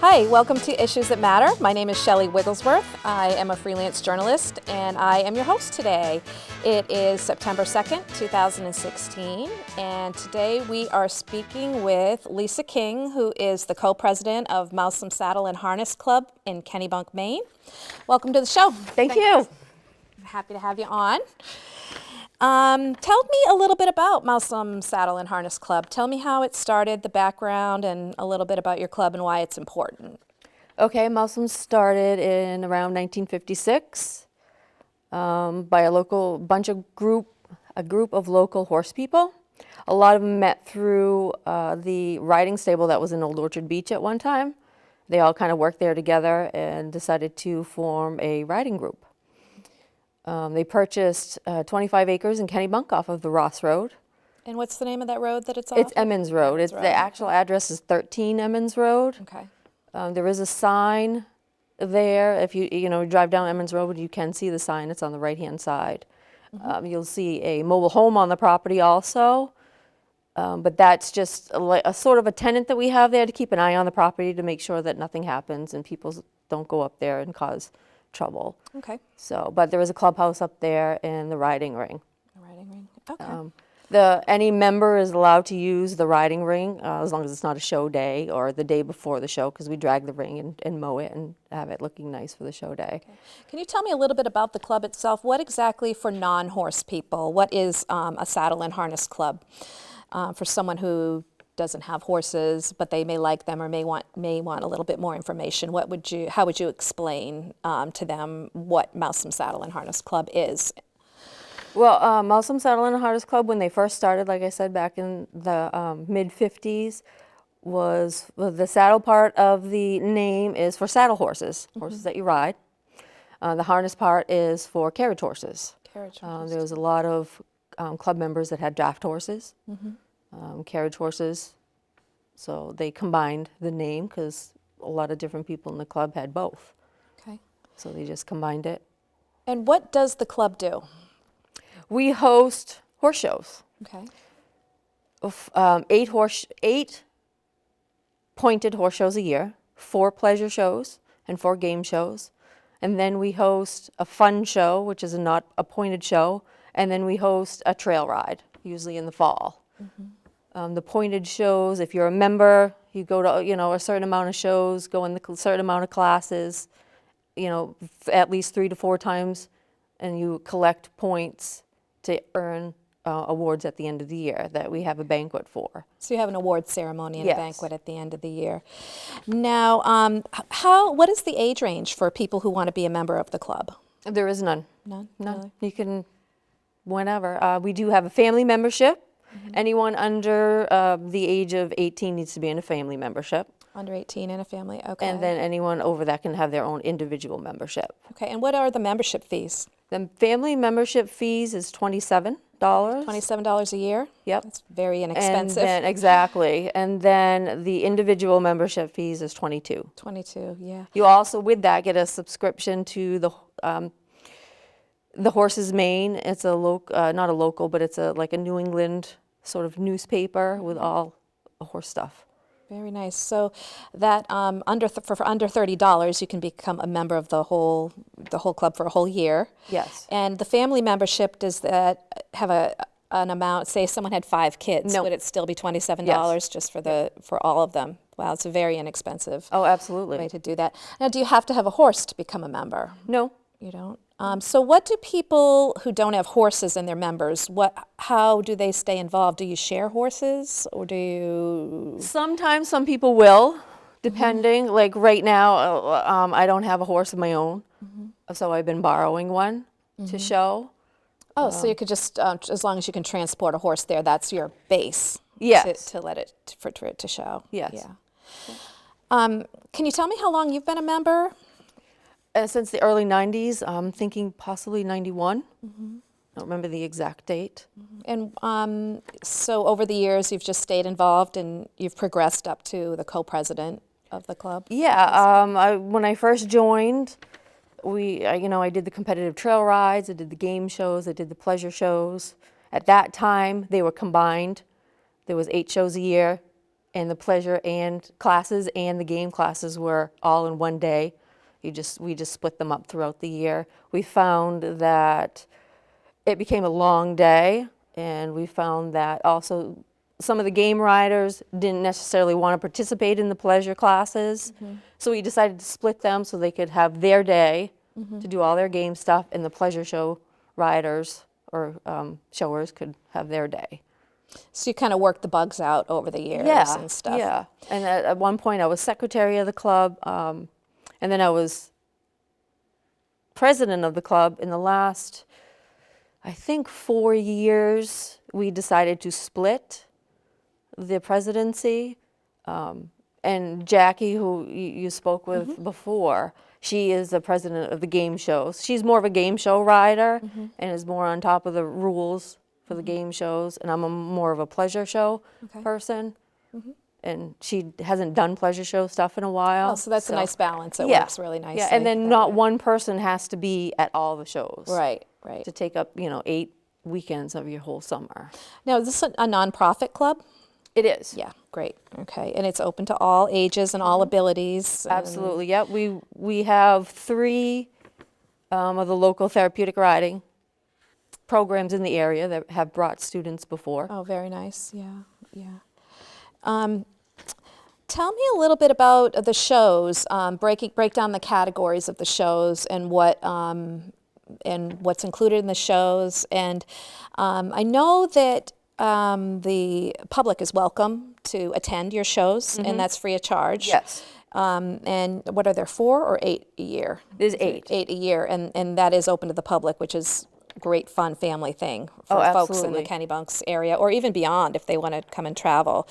Hi, welcome to Issues That Matter. My name is Shelley Wigglesworth. I am a freelance journalist and I am your host today. It is September 2nd, 2016, and today we are speaking with Lisa King, who is the co-president of Mousom Saddle and Harness Club in Kennebunk, Maine. Welcome to the show. Thank you. I'm happy to have you on. Tell me a little bit about Mousom Saddle and Harness Club. Tell me how it started, the background, and a little bit about your club and why it's important. Okay, Mousom started in around 1956 by a group of local horse people. A lot of them met through the riding stable that was in Old Orchard Beach at one time. They all kind of worked there together and decided to form a riding group. They purchased 25 acres in Kennebunk off of the Ross Road. And what's the name of that road that it's off? It's Emmons Road. The actual address is 13 Emmons Road. Okay. There is a sign there. If you drive down Emmons Road, you can see the sign. It's on the right-hand side. You'll see a mobile home on the property also. But that's just a sort of a tenant that we have there to keep an eye on the property to make sure that nothing happens and people don't go up there and cause trouble. Okay. So, but there is a clubhouse up there and the riding ring. The riding ring. Okay. Any member is allowed to use the riding ring as long as it's not a show day or the day before the show, because we drag the ring and mow it and have it looking nice for the show day. Okay. Can you tell me a little bit about the club itself? What exactly, for non-horse people, what is a saddle and harness club? For someone who doesn't have horses, but they may like them or may want a little bit more information, how would you explain to them what Mousom Saddle and Harness Club is? Well, Mousom Saddle and Harness Club, when they first started, like I said, back in the mid-50s, was the saddle part of the name is for saddle horses, horses that you ride. The harness part is for carriage horses. Carriage horses. There was a lot of club members that had draft horses. Carriage horses, so they combined the name because a lot of different people in the club had both. Okay. So they just combined it. And what does the club do? We host horse shows. Okay. 8 pointed horse shows a year, 4 pleasure shows and 4 game shows. And then we host a fun show, which is a not appointed show, and then we host a trail ride, usually in the fall. The pointed shows, if you're a member, you go to a certain amount of shows, go in the certain amount of classes, at least 3 to 4 times, and you collect points to earn awards at the end of the year that we have a banquet for. So you have an award ceremony and Yes. a banquet at the end of the year. Now, what is the age range for people who want to be a member of the club? There is none. None? None. Really? You can, whenever. We do have a family membership. Anyone under the age of 18 needs to be in a family membership. Under 18 in a family, okay. And then anyone over that can have their own individual membership. Okay, and what are the membership fees? The family membership fees is $27. $27 a year? Yep. That's very inexpensive. Exactly. And then the individual membership fees is $22. 22, yeah. You also, with that, get a subscription to the Horses Maine. It's not a local, but it's like a New England sort of newspaper with all horse stuff. Very nice. So that for under $30, you can become a member of the whole club for a whole year. Yes. And the family membership, does that have an amount? Say someone had 5 kids, No. would it still be $27 Yes. just for all of them? Wow, it's a very inexpensive Oh, absolutely. way to do that. Now, do you have to have a horse to become a member? No. You don't? So what do people who don't have horses in their members, how do they stay involved? Do you share horses or do you? Sometimes some people will, depending. Like right now, I don't have a horse of my own, so I've been borrowing one to show. Oh, so you could just, as long as you can transport a horse there, that's your base. Yes. To let it, for it to show. Yes. Yeah. Can you tell me how long you've been a member? Since the early 90s, I'm thinking possibly 91. I don't remember the exact date. And so over the years, you've just stayed involved and you've progressed up to the co-president of the club? Yeah, when I first joined, I did the competitive trail rides, I did the game shows, I did the pleasure shows. At that time, they were combined. There was 8 shows a year, and the pleasure and classes and the game classes were all in one day. We just split them up throughout the year. We found that it became a long day, and we found that also some of the game riders didn't necessarily want to participate in the pleasure classes. So we decided to split them so they could have their day to do all their game stuff, and the pleasure show riders or showers could have their day. So you kind of worked the bugs out over the years and stuff. Yeah, and at one point I was secretary of the club, and then I was president of the club. In the last, I think, 4 years, we decided to split the presidency. And Jackie, who you spoke with before, she is the president of the game shows. She's more of a game show rider and is more on top of the rules for the game shows, and I'm more of a pleasure show person. And she hasn't done pleasure show stuff in a while. Oh, so that's a nice balance. It works really nicely. Yeah, and then not one person has to be at all the shows. Right, right. To take up, 8 weekends of your whole summer. Now, is this a nonprofit club? It is. Yeah, great. Okay, and it's open to all ages and all abilities. Absolutely. Yep. We have 3 of the local therapeutic riding programs in the area that have brought students before. Oh, very nice. Yeah, yeah. Tell me a little bit about the shows. Break down the categories of the shows and what's included in the shows. And I know that the public is welcome to attend your shows, and that's free of charge. Yes. And what are there, 4 or 8 a year? There's 8. 8 a year, and that is open to the public, which is great fun family thing for folks in the Kennebunks area, or even beyond if they want to come and travel.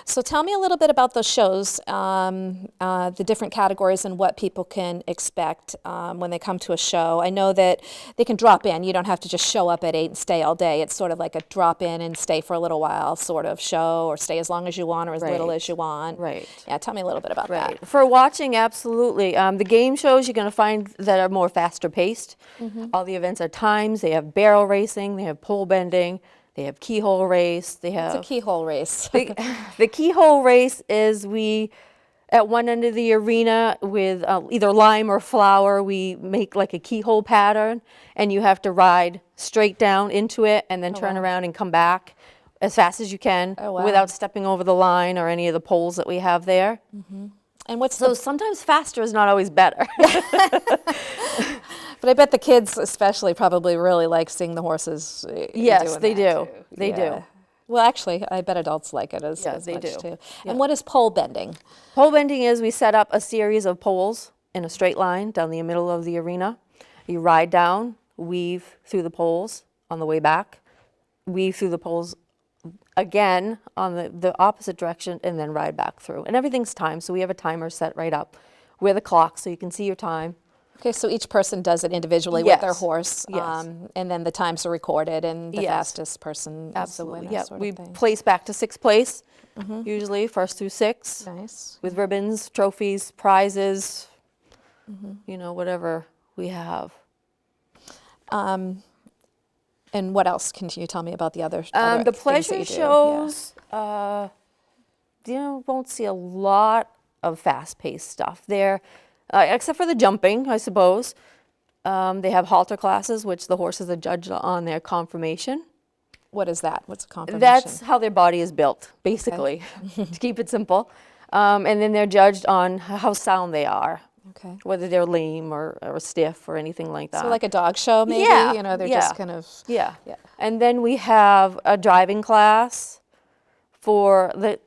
So tell me a little bit about those shows, the different categories and what people can expect when they come to a show. I know that they can drop in. You don't have to just show up at 8 and stay all day. It's sort of like a drop in and stay for a little while sort of show, or stay as long as you want or as little as you want. Right. Yeah, tell me a little bit about that. For watching, absolutely. The game shows you're going to find that are more faster paced. All the events are times. They have barrel racing, they have pole bending, they have keyhole race, they have... It's a keyhole race. The keyhole race is at one end of the arena with either lime or flour, we make like a keyhole pattern, and you have to ride straight down into it and then turn around and come back as fast as you can without stepping over the line or any of the poles that we have there. And what's So sometimes faster is not always better. But I bet the kids especially probably really like seeing the horses. Yes, they do. They do. Well, actually, I bet adults like it as they much do. too. And what is pole bending? Pole bending is we set up a series of poles in a straight line down the middle of the arena. You ride down, weave through the poles on the way back, weave through the poles again on the opposite direction, and then ride back through. And everything's timed, so we have a timer set right up with a clock so you can see your time. Okay, so each person does it individually with their Yes. horse, Yes. and then the times are recorded, and the Yes. fastest person Absolutely. is the winner, Yeah, sort we of thing. place back to 6th place, usually 1st through 6th, Nice. with ribbons, trophies, prizes, whatever we have. And what else can you tell me about the other The things that pleasure you do? shows, won't see a lot of fast-paced stuff there, except for the jumping, I suppose. They have halter classes, which the horses are judged on their conformation. What is that? What's a confirmation? That's how their body is built, basically, to keep it simple. And then they're judged on how sound they are, Okay. whether they're lame or stiff or anything like that. So like a dog show, maybe? Yeah, They're yeah. just kind of... Yeah. Yeah. And then we have a driving class for the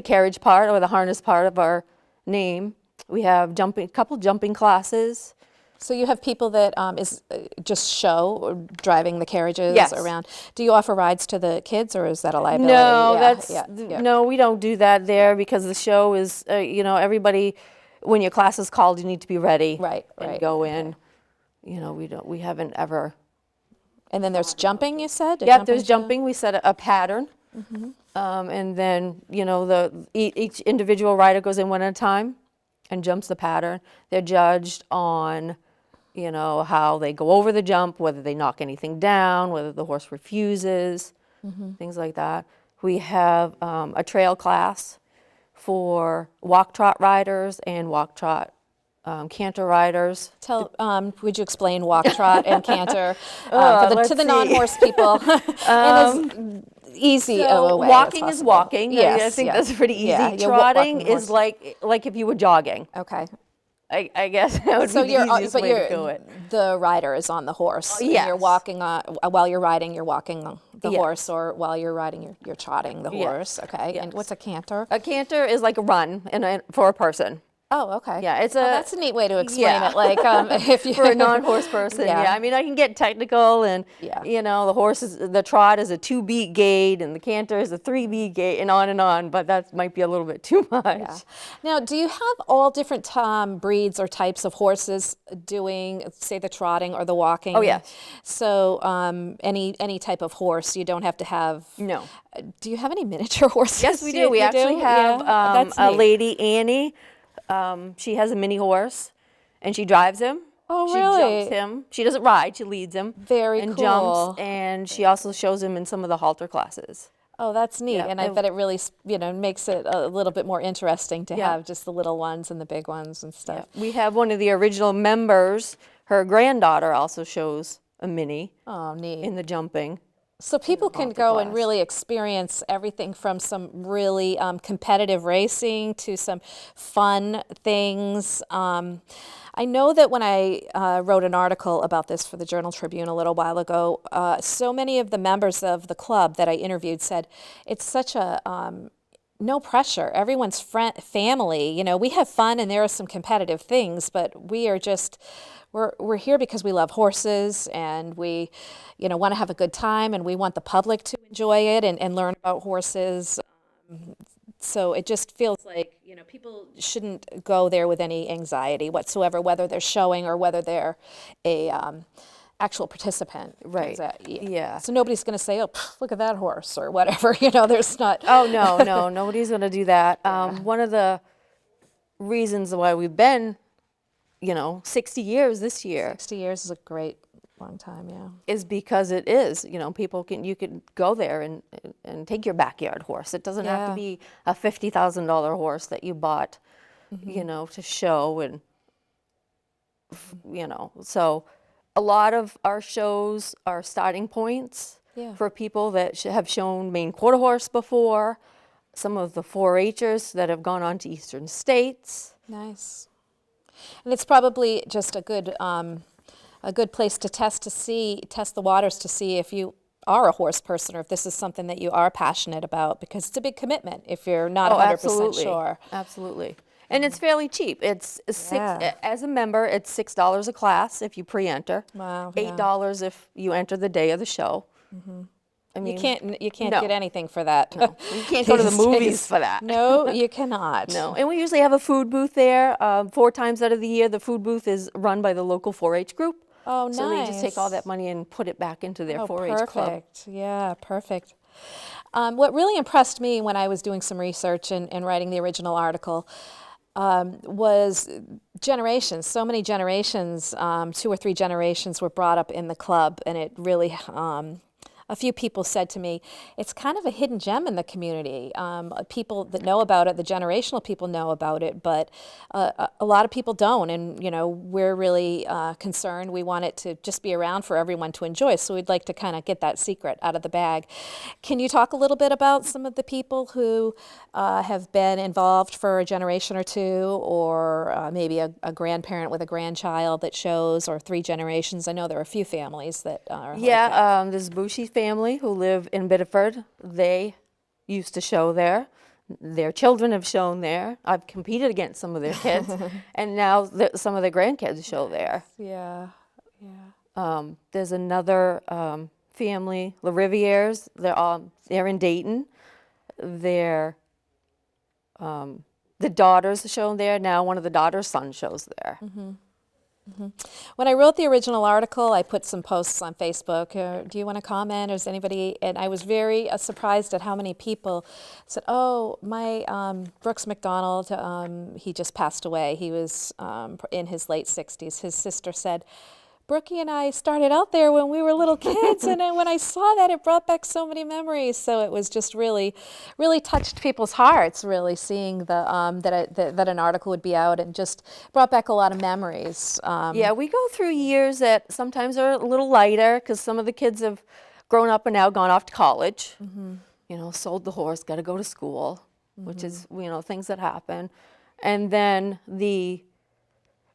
carriage part or the harness part of our name. We have a couple jumping classes. So you have people that just show or driving the carriages Yes. around. Do you offer rides to the kids, or is that a liability? No, no, we don't do that there because the show is, everybody, when your class is called, you need to be ready. Right, and right, go in. We haven't ever. And then there's jumping, you said? Yeah, there's jumping. We set a pattern. And then, each individual rider goes in one at a time and jumps the pattern. They're judged on, how they go over the jump, whether they knock anything down, whether the horse refuses, things like that. We have a trail class for walk trot riders and walk trot canter riders. Would you explain walk, trot, and canter let's to the see. non-horse people in as easy of a way as Walking is possible? walking. Yes, I think yeah. that's pretty easy. Yeah, you're Trotting walking is like if you were jogging. Okay. I guess that would So be you're, the easiest but way to do it. the rider is on the horse. And you're yes. walking while you're riding. You're walking the Yes. horse, or while you're riding, you're trotting the Yes. horse. Okay. And Yes. what's a canter? A canter is like a run for a person. Oh, okay. Yeah, it's that's a neat way to explain yeah. it. Like if you For a non-horse person, Yeah. yeah. I mean, I can get technical, and Yeah. the trot is a 2-beat gait, and the canter is a 3-beat gait, and on. But that might be a little bit too much. Yeah. Now, do you have all different breeds or types of horses doing, say, the trotting or the walking? Oh, yes. So any type of horse, you don't have to have. No. Do you have any miniature horses? Yes, we do. We You actually have Yeah. That's a neat. lady, Annie. She has a mini horse, and she drives him. Oh, She really? jumps him. She doesn't ride. She leads him. Very and cool. jumps, and she also shows him in some of the halter classes. Oh, that's neat. Yeah, And I and- bet it really, makes it a little bit more interesting to Yeah. have just the little ones and the big ones and stuff. We have one of the original members. Her granddaughter also shows a mini Oh, neat. in the jumping. So people can halter go and class. really experience everything from some really competitive racing to some fun things. I know that when I wrote an article about this for the Journal Tribune a little while ago, so many of the members of the club that I interviewed said it's such a no pressure. Everyone's family. You know, we have fun and there are some competitive things, but we are just we're here because we love horses and we, want to have a good time and we want the public to enjoy it and learn about horses. So it just feels like, people shouldn't go there with any anxiety whatsoever, whether they're showing or whether they're a actual participant. Right. Yeah. So nobody's going to say, oh, look at that horse or whatever. There's not. Oh, no, nobody's going to do that. One of the reasons why we've been, 60 years this year 60 years is a great long time, yeah. is because it is, you can go there and take your backyard horse. It doesn't have Yeah. to be a $50,000 horse that you bought, to show and, so a lot of our shows are starting points Yeah. for people that have shown Maine Quarter Horse before, some of the 4-H'ers that have gone on to Eastern States. Nice. And it's probably just a good place to test the waters to see if you are a horse person or if this is something that you are passionate about, because it's a big commitment if you're not 100% absolutely. sure. Absolutely. And it's fairly cheap. It's Yeah. as a member, it's $6 a class if you pre-enter. Wow, yeah. $8 if you enter the day of the show. I mean, You can't no. get anything for that. you can't go to the these movies days. for that. No, you cannot. No, and we usually have a food booth there. 4 times out of the year, the food booth is run by the local 4-H group. Oh, So they just take all nice. that money and put it back into their Oh, 4-H club. perfect. Yeah, perfect. What really impressed me when I was doing some research and writing the original article was generations. So many generations, 2 or 3 generations were brought up in the club, and it really a few people said to me, it's kind of a hidden gem in the community. People that know about it, the generational people know about it, but a lot of people don't. And, we're really concerned. We want it to just be around for everyone to enjoy. So we'd like to kind of get that secret out of the bag. Can you talk a little bit about some of the people who have been involved for a generation or 2, or maybe a grandparent with a grandchild that shows, or 3 generations? I know there are a few families that are like that. Yeah, there's Bushy family who live in Biddeford. They used to show there. Their children have shown there. I've competed against some of their kids, and now some of their grandkids show there. Yeah, yeah. There's another family, the Rivières. They're in Dayton. The daughters are shown there. Now one of the daughters' sons shows there. When I wrote the original article, I put some posts on Facebook. Do you want to comment? Or is anybody? And I was very surprised at how many people said, "Oh, my Brooks McDonald, he just passed away. He was in his late 60s." His sister said, Brookie and I started out there when we were little kids, and then when I saw that, it brought back so many memories. So it was just really, really touched people's hearts, really seeing that an article would be out, and just brought back a lot of memories. Yeah, we go through years that sometimes are a little lighter because some of the kids have grown up and now gone off to college. Sold the horse, got to go to school, which is, things that happen. And then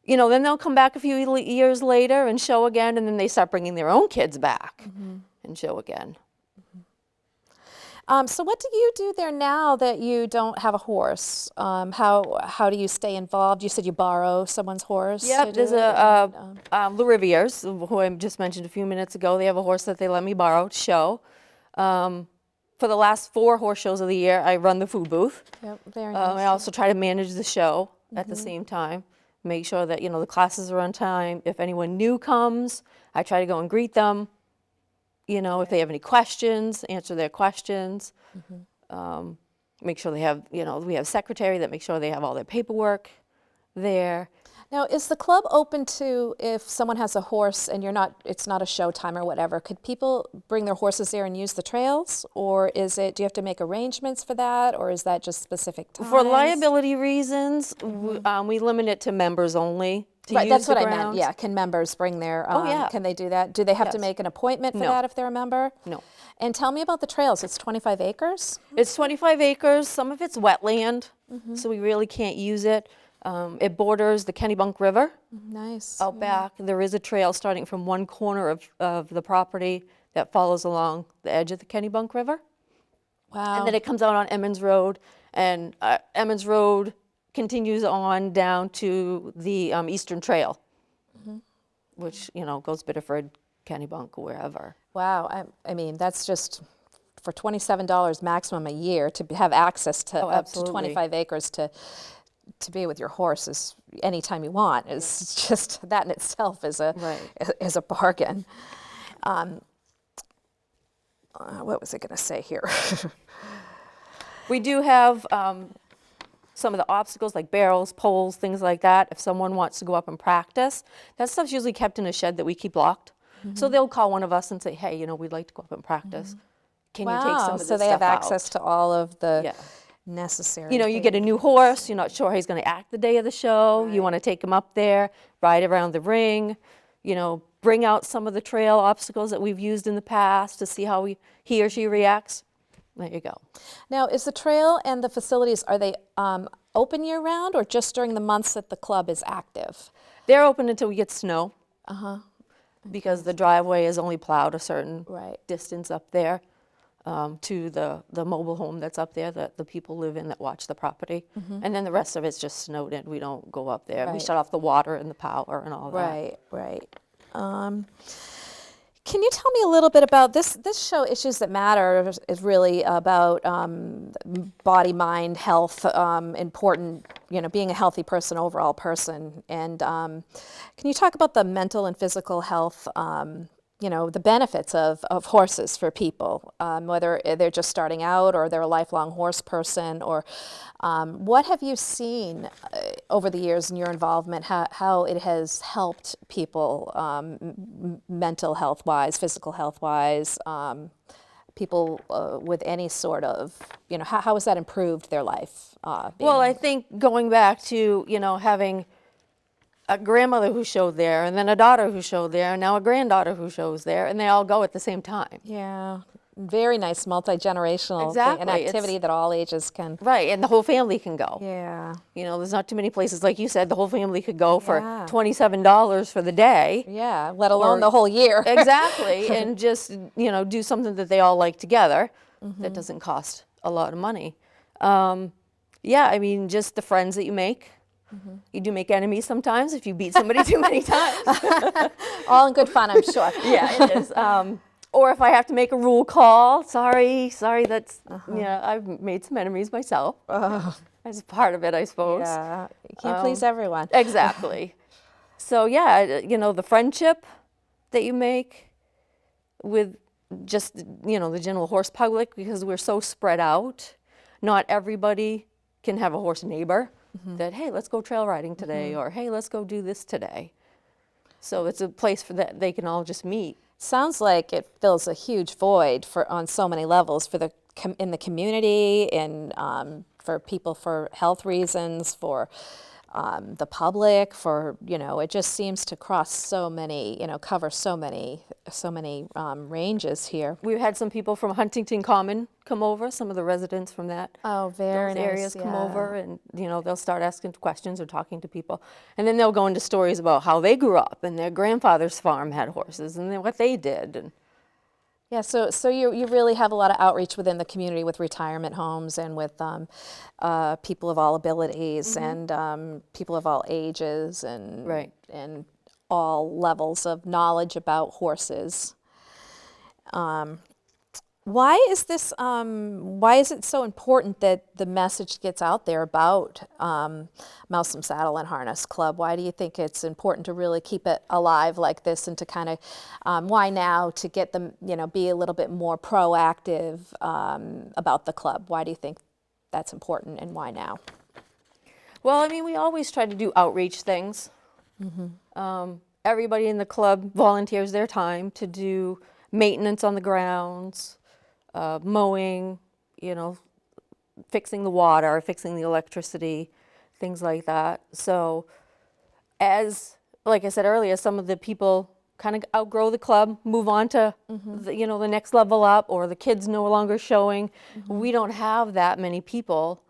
then they'll come back a few years later and show again, and then they start bringing their own kids back and show again. So what do you do there now that you don't have a horse? How do you stay involved? You said you borrow someone's horse? Yep, there's the Riviers, who I just mentioned a few minutes ago. They have a horse that they let me borrow to show. For the last 4 horse shows of the year, I run the food booth. Yep, very nice. I also try to manage the show at the same time. Make sure that, the classes are on time. If anyone new comes, I try to go and greet them. If they have any questions, answer their questions. Make sure they have, we have a secretary that makes sure they have all their paperwork there. Now, is the club open to, if someone has a horse and it's not a show time or whatever, could people bring their horses there and use the trails? Or do you have to make arrangements for that? Or is that just specific times? For liability reasons, we limit it to members only to Right, use that's the what I grounds. meant. Yeah, can members bring their, yeah. Can they do that? Do they have to Yes. make an appointment for No. that if they're a member? No. And tell me about the trails. It's 25 acres? It's 25 acres. Some of it's wetland, so we really can't use it. It borders the Kennebunk River. Nice. Out back, there is a trail starting from one corner of the property that follows along the edge of the Kennebunk River. Wow. And then it comes out on Emmons Road, and Emmons Road continues on down to the Eastern Trail, which, goes Biddeford, Kennebunk, wherever. Wow. I mean, that's just for $27 maximum a year to have access to up to absolutely. 25 acres to be with your horse is anytime you want. It's just that in itself is a bargain. What was I going to say here? We do have some of the obstacles like barrels, poles, things like that. If someone wants to go up and practice, that stuff's usually kept in a shed that we keep locked. So they'll call one of us and say, hey, we'd like to go up and practice. Can you take some of this so they have stuff out? access to all of the Yeah. necessary. You get a new horse, you're not sure how he's going to act the day of the show. You want to take him up there, ride around the ring, bring out some of the trail obstacles that we've used in the past to see how he or she reacts. There you go. Now, is the trail and the facilities, are they open year round or just during the months that the club is active? They're open until we get snow. Because the driveway is only plowed a certain distance up there to the mobile home that's up there that the people live in that watch the property. And then the rest of it's just snowed in. We don't go up there. We shut off the water and the power and all that. Right. Can you tell me a little bit about this show, Issues That Matter, is really about body, mind, health, important, being a healthy person, overall person. And can you talk about the mental and physical health, the benefits of horses for people, whether they're just starting out or they're a lifelong horse person, or what have you seen over the years in your involvement, how it has helped people mental health-wise, physical health-wise, people with any sort of, how has that improved their life? Well, I think going back to, having a grandmother who showed there, and then a daughter who showed there, and now a granddaughter who shows there, and they all go at the same time. Yeah, very nice multi-generational Exactly. an activity that all ages can. Right, and the whole family can go. Yeah. There's not too many places, like you said, the whole family could go for Yeah. $27 for the day. Yeah, let alone the whole year. Exactly, and just, do something that they all like together that doesn't cost a lot of money. Just the friends that you make. You do make enemies sometimes if you beat somebody too many times. All in good fun, I'm sure. Yeah, it is. Or if I have to make a rule call, sorry, that's, I've made some enemies myself. As part of it, I suppose. Yeah, you can't please everyone. Exactly. So the friendship that you make with just, the general horse public, because we're so spread out, not everybody can have a horse neighbor that, hey, let's go trail riding today, or hey, let's go do this today. So it's a place for that they can all just meet. Sounds like it fills a huge void for on so many levels for the in the community and for people for health reasons, for the public, for it just seems to cross so many, cover so many ranges here. We've had some people from Huntington Common come over, some of the residents from that. Oh, very those nice, areas come yeah. over, and they'll start asking questions or talking to people, and then they'll go into stories about how they grew up and their grandfather's farm had horses and then what they did. And yeah, so you really have a lot of outreach within the community with retirement homes and with people of all abilities and people of all ages and Right. and all levels of knowledge about horses. Why is this? Why is it so important that the message gets out there about Mousom Saddle and Harness Club? Why do you think it's important to really keep it alive like this, and to kind of why now to get them, be a little bit more proactive about the club? Why do you think that's important, and why now? well, I mean, we always try to do outreach things. Everybody in the club volunteers their time to do maintenance on the grounds, mowing, fixing the water, fixing the electricity, things like that. So like I said earlier, some of the people kind of outgrow the club, move on to the next level up, or the kids no longer showing. We don't have that many people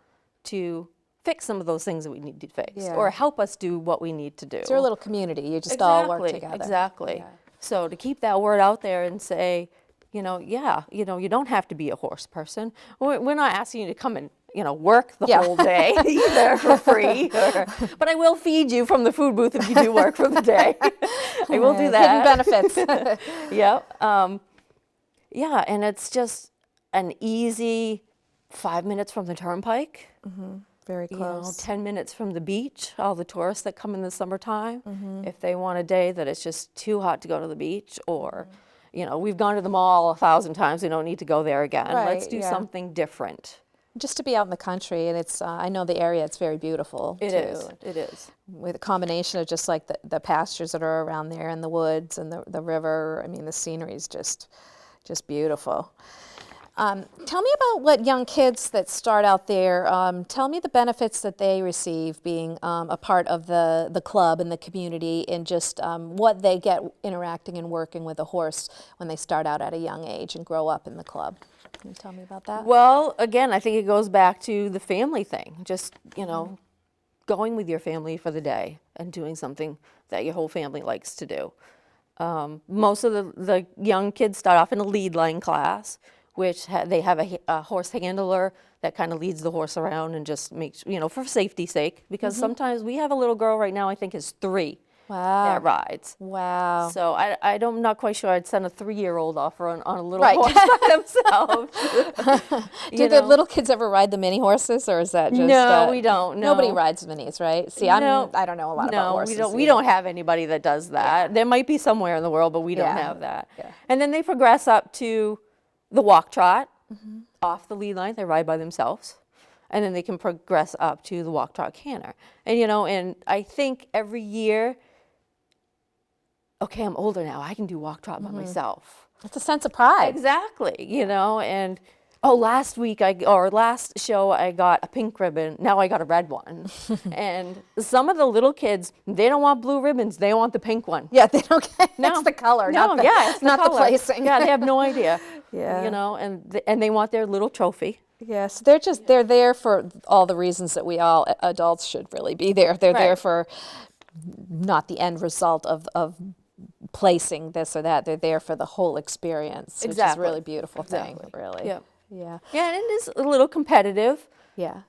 to fix some of those things that we need to fix, Yeah. or help us do what we need to do. It's your little community. You just all work together. Exactly. Yeah. So to keep that word out there and say, you don't have to be a horse person. We're not asking you to come and, work the whole day either for free. But I will feed you from the food booth if you do work for the day. I will do that. Hidden benefits. Yep. Yeah, and it's just an easy 5 minutes from the turnpike. Very You close. 10 minutes from the beach, all the tourists that come in the summertime, Mm-hmm. if they want a day that it's just too hot to go to the beach, or, we've gone to the mall 1,000 times, we don't need to go there again. Let's Right, do yeah. something different. Just to be out in the country, and it's I know the area, it's very beautiful It too. is. It is. With a combination of just like the pastures that are around there and the woods and the river. I mean, the scenery is just beautiful. Tell me about what young kids that start out there, tell me the benefits that they receive being a part of the club and the community, and just what they get interacting and working with a horse when they start out at a young age and grow up in the club. Can you tell me about that? Well, again, I think it goes back to the family thing. Just, going with your family for the day and doing something that your whole family likes to do. Most of the young kids start off in a lead line class, which they have a horse handler that kind of leads the horse around and just makes, for safety's sake. Because sometimes we have a little girl right now, I think is 3, Wow. that rides. Wow. So I'm not quite sure I'd send a 3-year-old off on a little Right. horse by themselves. Do the little kids ever ride the mini horses, or is that just No, we don't, no. Nobody rides minis, right? See, No. I don't know a lot about horses. we don't have anybody that does that. There might be somewhere in the world, but we don't Yeah. have that. Yeah. And then they progress up to the walk trot, off the lead line, they ride by themselves. And then they can progress up to the walk trot canter. And and I think every year, okay, I'm older now, I can do walk trot by myself. It's a sense of pride. Exactly, and last show I got a pink ribbon, now I got a red one. And some of the little kids, they don't want blue ribbons, they want the pink one. Yeah, they don't get No. it's the color, No, not the, yeah, it's the not the color. placing. Yeah, they have no idea. Yeah. And they want their little trophy. Yes, they're there for all the reasons that we all adults should really be there. They're there Right. for not the end result of placing this or that. They're there for the whole experience, which is a Exactly. really beautiful thing, Exactly. really. Yeah. Yeah. Yeah, and it is a little competitive Yeah.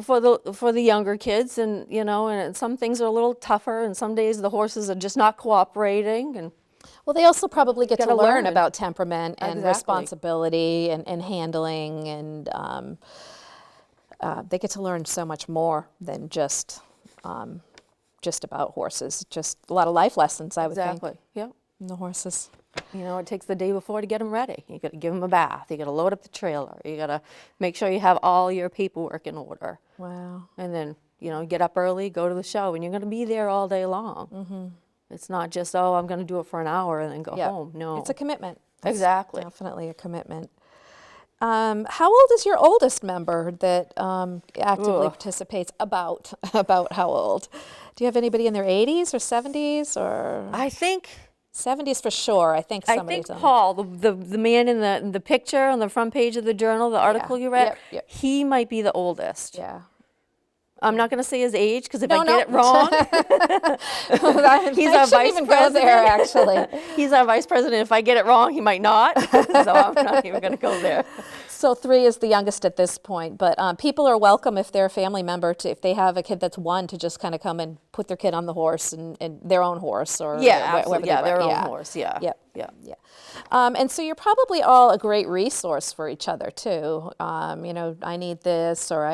for the younger kids, and and some things are a little tougher, and some days the horses are just not cooperating, and Well, they also probably get to Gotta learn learn. about temperament and Exactly. responsibility and handling, and they get to learn so much more than just about horses. Just a lot of life lessons, I would exactly. think, Yeah. in the horses. It takes the day before to get them ready. You got to give them a bath. You got to load up the trailer. You got to make sure you have all your paperwork in order. Wow. And then, get up early, go to the show, and you're going to be there all day long. It's not just, oh, I'm going to do it for an hour and then go Yeah. home. No. It's a commitment. It's Exactly. definitely a commitment. How old is your oldest member that actively Ugh. participates? About how old? Do you have anybody in their 80s or 70s or I think 70s for sure? I think somebody's on. Paul, the man in the picture on the front page of the journal, the article you read, Yep. he might be the oldest. Yeah. I'm not going to say his age because if No, I get it wrong, he's I our shouldn't vice even president. go there, actually. He's our vice president. If I get it wrong, he might not. So I'm not even going to go there. So 3 is the youngest at this point, but people are welcome if they're a family member to, if they have a kid that's 1, to just kind of come and put their kid on the horse and their own horse or Yeah, wherever absolutely. they Yeah, their ride. own horse. Yeah. Yep. Yeah. Yeah. And so you're probably all a great resource for each other too. You know, I need this, or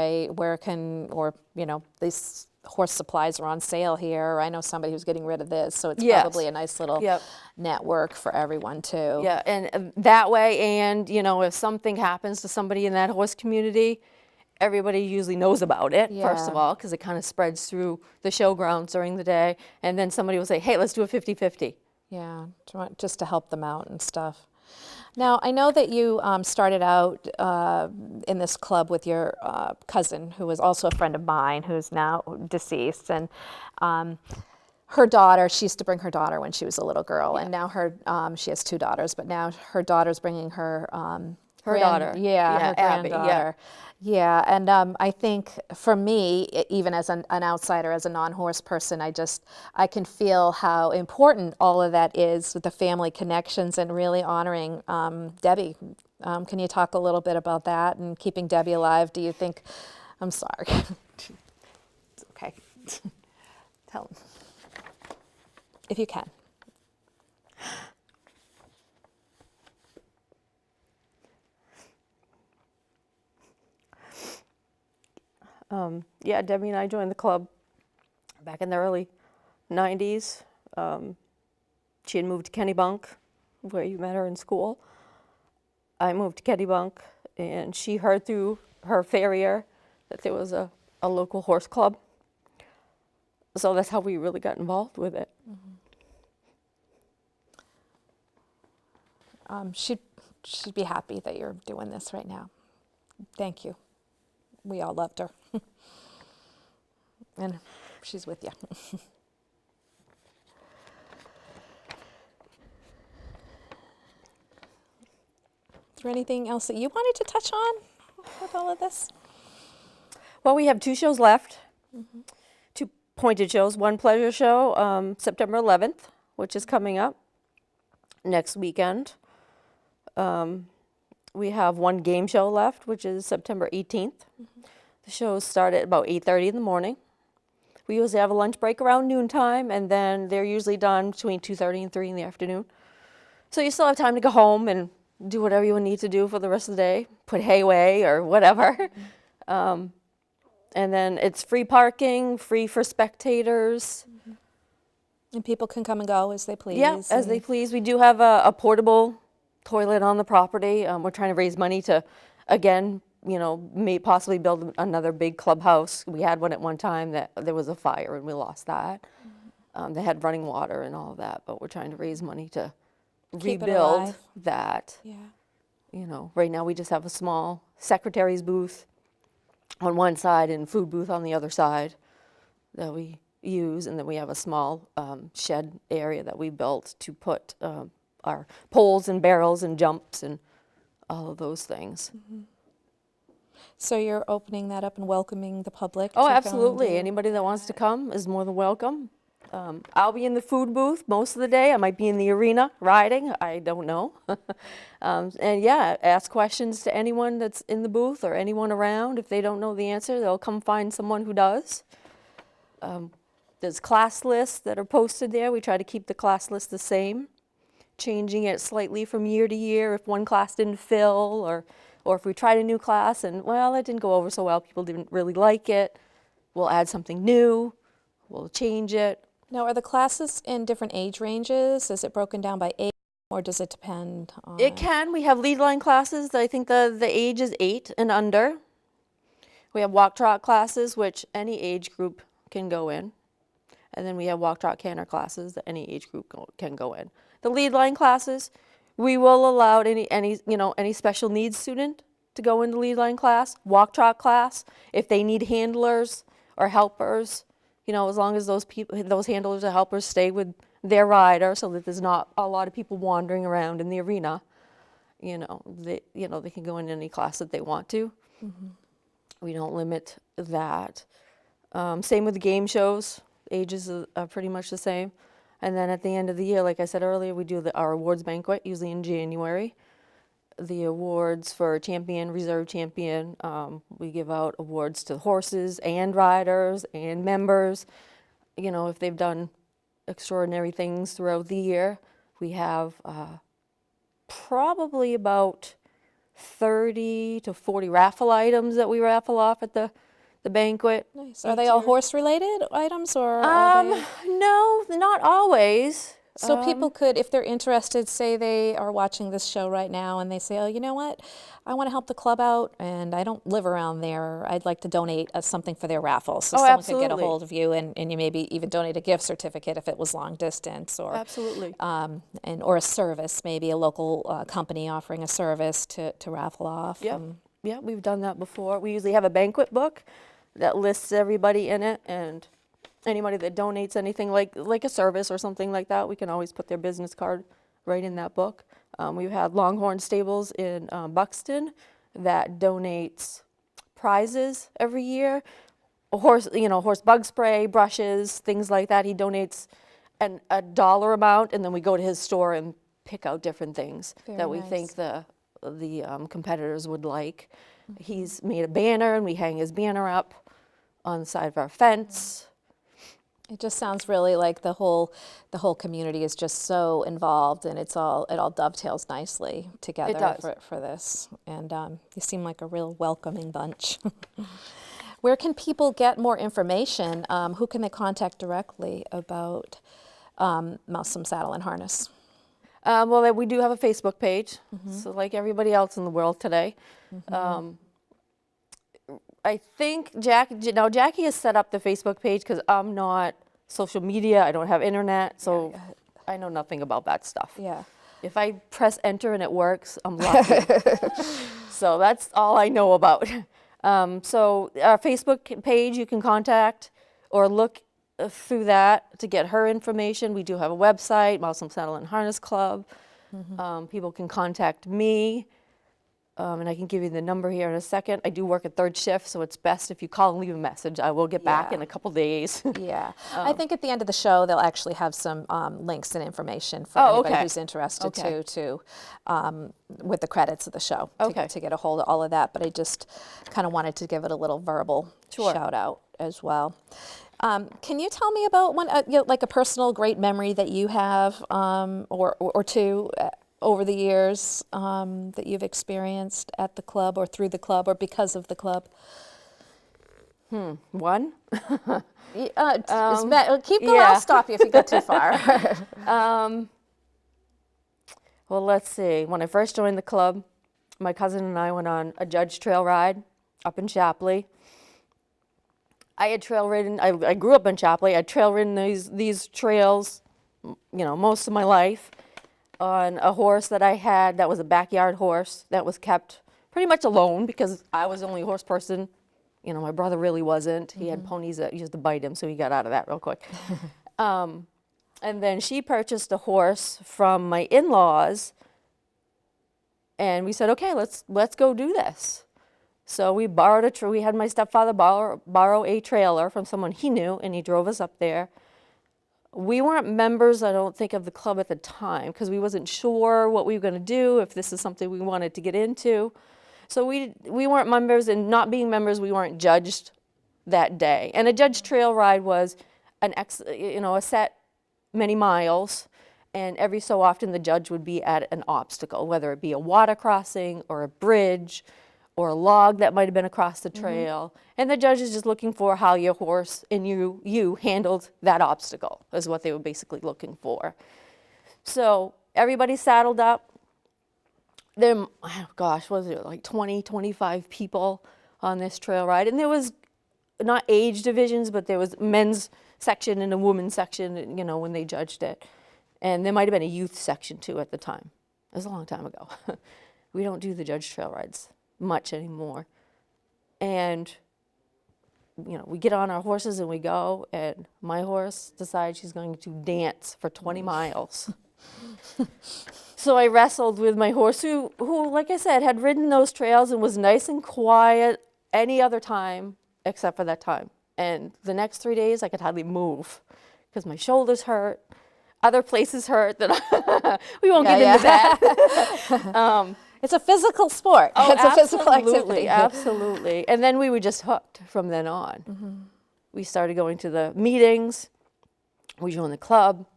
you know, these horse supplies are on sale here, or I know somebody who's getting rid of this. So it's Yes. probably a nice little Yep. network for everyone too. Yeah, and that way, and you know, if something happens to somebody in that horse community, everybody usually knows about it, first of Yeah. all, because it kind of spreads through the showgrounds during the day, and then somebody will say, hey, let's do a 50-50. Yeah, just to help them out and stuff. Now, I know that you started out in this club with your cousin, who was also a friend of mine, who's now deceased, and her daughter. She used to bring her daughter when she was a little girl, and now she has 2 daughters, but now her daughter's bringing her daughter. her Abby, yeah. granddaughter. Yeah, and I think for me, even as an outsider, as a non-horse person, I can feel how important all of that is with the family connections and really honoring Debbie. Can you talk a little bit about that and keeping Debbie alive? Do you think? I'm sorry. It's okay. Tell him if you can. Yeah, Debbie and I joined the club back in the early 90s. She had moved to Kennebunk, where you met her in school. I moved to Kennebunk, and she heard through her farrier that there was a local horse club. So that's how we really got involved with it. She'd be happy that you're doing this right now. Thank you. We all loved her. And she's with you. Is there anything else that you wanted to touch on with all of this? Well, we have 2 shows left, 2 pointed shows. One pleasure show, September 11th, which is coming up next weekend. We have 1 game show left, which is September 18th. The shows start at about 8:30 in the morning. We usually have a lunch break around noontime, and then they're usually done between 2:30 and 3 in the afternoon. So you still have time to go home and do whatever you need to do for the rest of the day, put hay away or whatever. And then it's free parking, free for spectators. And people can come and go as they please. Yeah, as they please. We do have a portable toilet on the property. We're trying to raise money to, again, you know, possibly build another big clubhouse. We had one at one time that there was a fire and we lost that. They had running water and all of that, but we're trying to raise money to Keep it rebuild alive. that. Yeah. You know, right now we just have a small secretary's booth on one side and food booth on the other side that we use, and then we have a small shed area that we built to put our poles and barrels and jumps and all of those things. So you're opening that up and welcoming the public? Oh, to come absolutely. do- Anybody that wants to come is more than welcome. I'll be in the food booth most of the day. I might be in the arena riding. I don't know. And yeah, ask questions to anyone that's in the booth or anyone around. If they don't know the answer, they'll come find someone who does. There's class lists that are posted there. We try to keep the class list the same, changing it slightly from year to year if one class didn't fill, or if we tried a new class and, well, it didn't go over so well, people didn't really like it, we'll add something new, we'll change it. Now, are the classes in different age ranges? Is it broken down by age, or does it depend on? It can. We have lead line classes. I think the age is 8 and under. We have walk trot classes, which any age group can go in. And then we have walk, trot, canter classes that any age group can go in. The lead line classes, we will allow any special needs student to go into lead line class, walk, trot class. If they need handlers or helpers, as long as those handlers or helpers stay with their rider so that there's not a lot of people wandering around in the arena, they can go in any class that they want to. We don't limit that. Same with the game shows. Ages are pretty much the same. And then at the end of the year, like I said earlier, we do our awards banquet, usually in January. The awards for champion, reserve champion, we give out awards to horses and riders and members. If they've done extraordinary things throughout the year. We have probably about 30 to 40 raffle items that we raffle off at the banquet. Nice. Are they all horse-related items, or are they? No, not always. So people could, if they're interested, say they are watching this show right now and they say, oh, you know what, I want to help the club out and I don't live around there. I'd like to donate something for their raffle. So someone could get a hold of you and you maybe even donate a gift certificate if it was long distance, or absolutely. Or a service, maybe a local company offering a service to raffle off. Yeah, we've done that before. We usually have a banquet book that lists everybody in it, and anybody that donates anything like a service or something like that, we can always put their business card right in that book. We've had Longhorn Stables in Buxton that donates prizes every year. Horse bug spray, brushes, things like that. He donates a dollar amount, and then we go to his store and pick out different things that we think the competitors would like. He's made a banner, and we hang his banner up on the side of our fence. It just sounds really like the whole community is just so involved, and it all dovetails nicely together for this. And you seem like a real welcoming bunch. Where can people get more information? Who can they contact directly about Mousom Saddle and Harness? Well, we do have a Facebook page, so like everybody else in the world today. I think Jackie has set up the Facebook page because I'm not social media. I don't have internet, so I know nothing about that stuff. Yeah. If I press enter and it works, I'm lucky. So that's all I know about. So our Facebook page, you can contact or look through that to get her information. We do have a website, Mousom Saddle and Harness Club. People can contact me. And I can give you the number here in a second. I do work a third shift, so it's best if you call and leave a message. I will get back in a couple days. Yeah. I think at the end of the show, they'll actually have some links and information for anybody who's interested to with the credits of the show to get a hold of all of that. But I just kind of wanted to give it a little verbal shout out as well. Can you tell me about one, like a personal great memory that you have or two over the years that you've experienced at the club or through the club or because of the club? One? Keep going, I'll stop you if you go too far. Well, let's see. When I first joined the club, my cousin and I went on a judge trail ride up in Shapley. I had trail ridden, I grew up in Shapley. I trail ridden these trails, most of my life, on a horse that I had that was a backyard horse that was kept pretty much alone because I was the only horse person. My brother really wasn't. He had ponies that used to bite him, so he got out of that real quick. And then she purchased a horse from my in-laws, and we said, okay, let's go do this. So we borrowed we had my stepfather borrow a trailer from someone he knew, and he drove us up there. We weren't members, I don't think, of the club at the time because we wasn't sure what we were going to do, if this is something we wanted to get into. So we weren't members, and not being members, we weren't judged that day. And a judge trail ride was a set many miles, and every so often the judge would be at an obstacle, whether it be a water crossing or a bridge or a log that might have been across the trail. And the judge is just looking for how your horse and you handled that obstacle, is what they were basically looking for. So everybody saddled up. Then, was it like 20, 25 people on this trail ride? And there was not age divisions, but there was men's section and a women's section, when they judged it. And there might have been a youth section too at the time. It was a long time ago. We don't do the judge trail rides much anymore. And, we get on our horses and we go, and my horse decides she's going to dance for 20 miles. So I wrestled with my horse, who, like I said, had ridden those trails and was nice and quiet any other time except for that time. And the next 3 days, I could hardly move because my shoulders hurt, other places hurt. That we won't get into that. It's a physical sport. Oh, it's a physical activity. Absolutely. And then we were just hooked from then on. We started going to the meetings. We joined the club.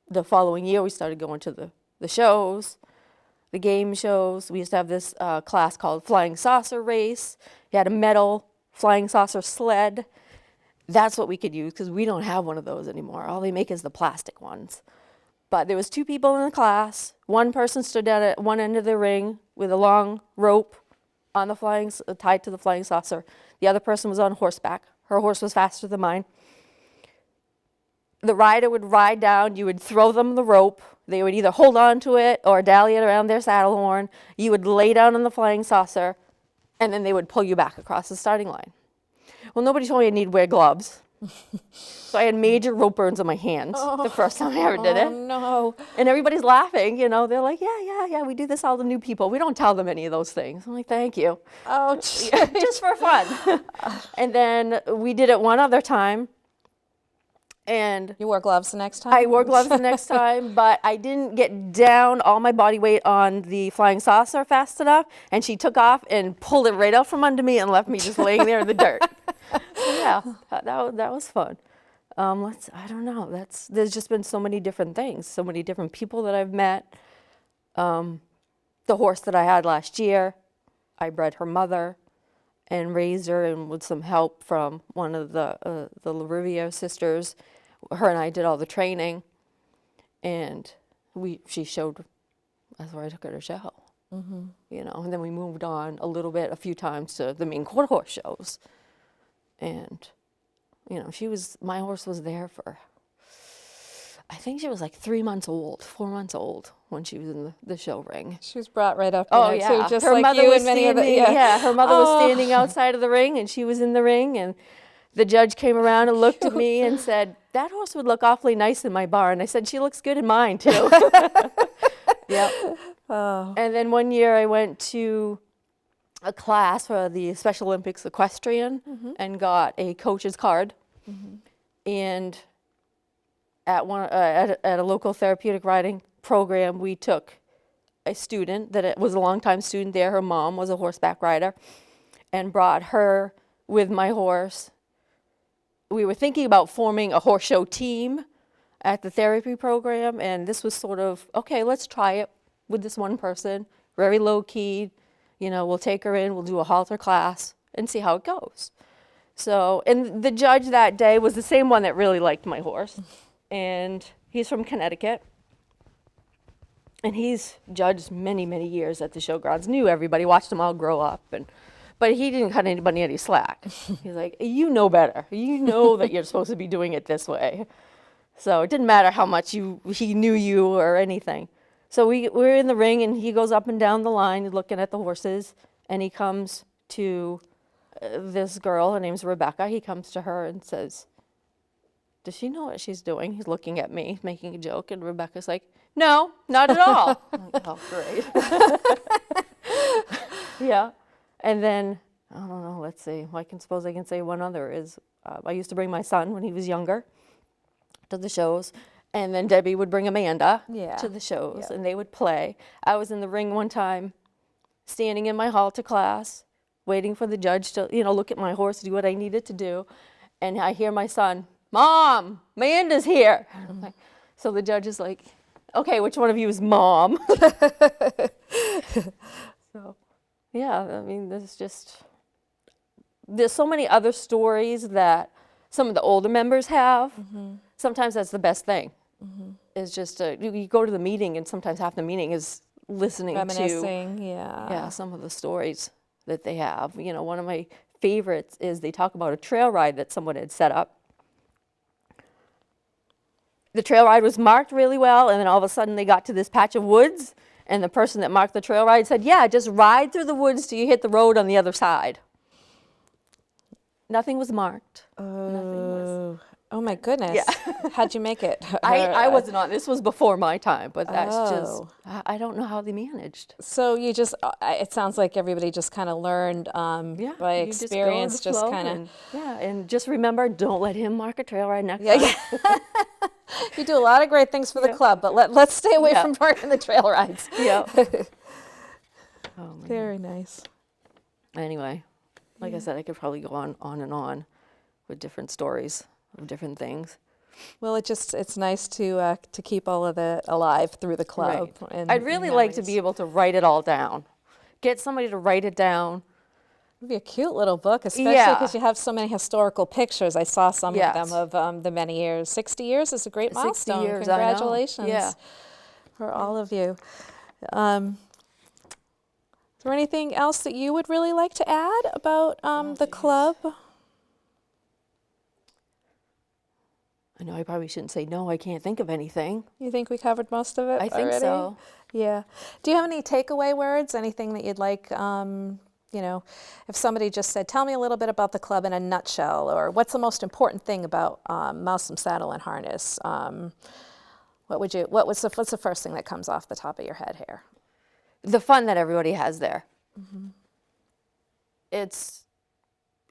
The following year, we started going to the shows, the game shows. We used to have this class called Flying Saucer Race. You had a metal flying saucer sled. That's what we could use because we don't have one of those anymore. All they make is the plastic ones. But there was 2 people in the class. One person stood down at one end of the ring with a long rope on the tied to the flying saucer. The other person was on horseback. Her horse was faster than mine. The rider would ride down. You would throw them the rope. They would either hold on to it or dally it around their saddle horn. You would lay down on the flying saucer, and then they would pull you back across the starting line. Well, nobody told me I need to wear gloves. So I had major rope burns on my hands the first time I ever did it. Oh, no. And everybody's laughing, They're like, yeah, we do this all the new people. We don't tell them any of those things. I'm like, thank you. Oh, Just for fun. And then we did it one other time. And you wore gloves the next time? I wore gloves the next time, but I didn't get down all my body weight on the flying saucer fast enough, and she took off and pulled it right out from under me and left me just laying there in the dirt. So yeah, that was fun. I don't know. There's just been so many different things, so many different people that I've met. The horse that I had last year, I bred her mother and raised her, and with some help from one of the Larivio sisters, her and I did all the training, and she showed. That's where I took her to show. And then we moved on a few times to the main quarter horse shows, and my horse was there for, I think she was like 4 months old when she was in the show ring. She was brought right up Oh there, yeah, too, just her like mother you was and many of the, standing. Her mother was standing outside of the ring, and she was in the ring, and the judge came around and looked at me and said, "That horse would look awfully nice in my barn." I said, "She looks good in mine too." Yep. Oh. And then one year I went to a class for the Special Olympics equestrian and got a coach's card. And at a local therapeutic riding program, we took a student that was a longtime student there. Her mom was a horseback rider, and brought her with my horse. We were thinking about forming a horse show team at the therapy program, and this was sort of, okay, let's try it with this one person, very low key. We'll take her in, we'll do a halter class and see how it goes. So, and the judge that day was the same one that really liked my horse, and he's from Connecticut. And he's judged many, many years at the showgrounds, knew everybody, watched them all grow up, but he didn't cut anybody any slack. He's like, you know better. You know that you're supposed to be doing it this way. So it didn't matter how much he knew you or anything. So we're in the ring, and he goes up and down the line looking at the horses, and he comes to this girl. Her name's Rebecca. He comes to her and says, "Does she know what she's doing?" He's looking at me, making a joke, and Rebecca's like, "No, not at all." I'm like, oh, great. Yeah. And then, I don't know, let's see. I suppose I can say one other is, I used to bring my son when he was younger to the shows, and then Debbie would bring Amanda to the shows, and they would play. I was in the ring one time, standing in my halter class, waiting for the judge to, look at my horse, do what I needed to do, and I hear my son, "Mom, Amanda's here." So the judge is like, "Okay, which one of you is Mom?" So, yeah, I mean, there's so many other stories that some of the older members have. Sometimes that's the best thing. Is just you go to the meeting, and sometimes half the meeting is listening Reminiscing, to some of the stories that they have. One of my favorites is they talk about a trail ride that someone had set up. The trail ride was marked really well, and then all of a sudden they got to this patch of woods, and the person that marked the trail ride said, yeah, just ride through the woods till you hit the road on the other side. Nothing was marked. Oh my goodness. Yeah. How'd you make it? I wasn't on, this was before my time, but that's Oh. just, I don't know how they managed. So you just, it sounds like everybody just kind of learned Yeah, by you just go with experience, the just flow kind of. and- Yeah, and just remember, don't let him mark a trail ride next Yeah, time. yeah. You do a lot of great things for the Yeah. club, but let's stay away Yeah. from marking the trail rides. Yeah. Oh, my Very nice. Anyway, like I said, I could probably go on and on with different stories of different things. Well, it's nice to keep all of it alive through the club. Right. And I'd really like to memories. be able to write it all down. Get somebody to write it down. It'd be a cute little book, especially Yeah. because you have so many historical pictures. I saw some Yes. of them of the many years. 60 years is a great 60 milestone. years, I know. Congratulations Yeah. for all of you. Is there anything else that you would really like to add about the club? I know I probably shouldn't say no, I can't think of anything. You think we covered most of it I think already? so. Yeah. Do you have any takeaway words? Anything that you'd like, if somebody just said, tell me a little bit about the club in a nutshell, or what's the most important thing about Mousum Saddle and Harness? What's the first thing that comes off the top of your head here? The fun that everybody has there. It's,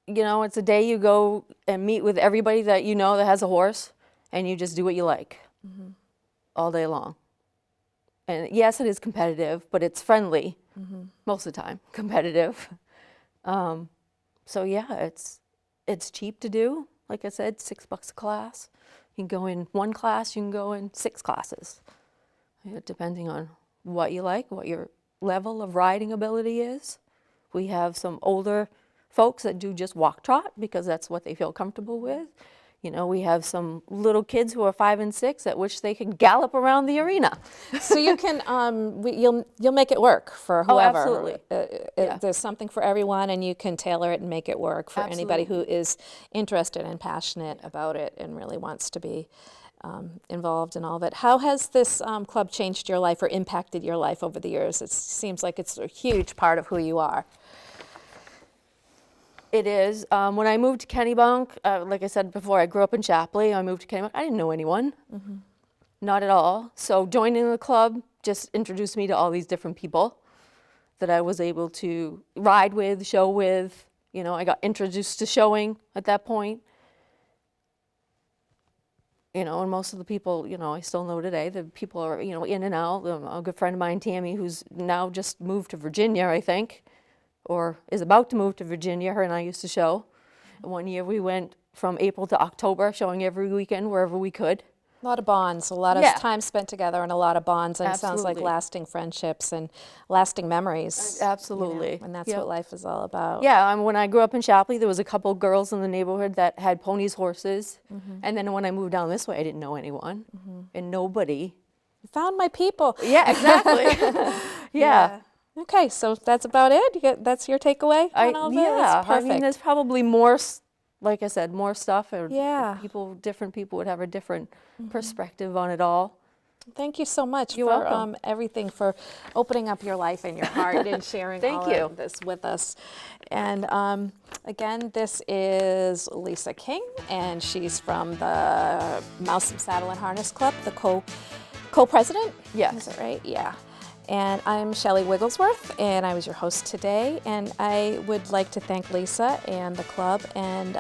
it's a day you go and meet with everybody that you know that has a horse, and you just do what you like all day long. And yes, it is competitive, but it's friendly most of the time, competitive. So yeah, it's cheap to do. Like I said, $6 a class. You can go in one class, you can go in 6 classes, depending on what you like, what your level of riding ability is. We have some older folks that do just walk trot because that's what they feel comfortable with. We have some little kids who are 5 and 6 at which they can gallop around the arena. So you can, you'll make it work for Oh, whoever. absolutely. Yeah. There's something for everyone, and you can tailor it and make it work for anybody who is interested and passionate about it and really wants to be involved in all of it. How has this club changed your life or impacted your life over the years? It seems like it's a huge part of who you are. It is. When I moved to Kennebunk, like I said before, I grew up in Chapley. I moved to Kennebunk. I didn't know anyone, not at all. So joining the club just introduced me to all these different people that I was able to ride with, show with. I got introduced to showing at that point. And most of the people, I still know today, the people are, in and out. A good friend of mine, Tammy, who's now just moved to Virginia, I think, or is about to move to Virginia. Her and I used to show. One year we went from April to October, showing every weekend wherever we could. A lot of bonds, a lot of Yeah. time spent together, and a lot of bonds, and it sounds like Absolutely. lasting friendships and lasting memories. Absolutely. And that's Yep. what life is all about. Yeah, when I grew up in Chapley, there was a couple girls in the neighborhood that had ponies, horses. And then when I moved down this way, I didn't know anyone. And nobody. Found my people. Yeah, exactly. Yeah. Okay, so that's about it. That's your takeaway on all this. Yeah, Perfect. I mean, there's probably more, like I said, more stuff. Or Yeah. different people would have a different perspective on it all. Thank you so much You're for welcome. everything, for opening up your life and your heart and sharing Thank all you. of this with us. And again, this is Lisa King, and she's from the Mousum Saddle and Harness Club, the co-president. Yes. Is that right? Yeah. And I'm Shelley Wigglesworth, and I was your host today. And I would like to thank Lisa and the club, and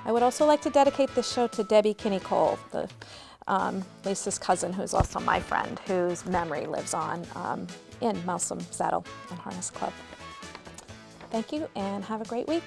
I would also like to dedicate this show to Debbie Kinney-Cole, Lisa's cousin, who's also my friend, whose memory lives on in Mousum Saddle and Harness Club. Thank you, and have a great week.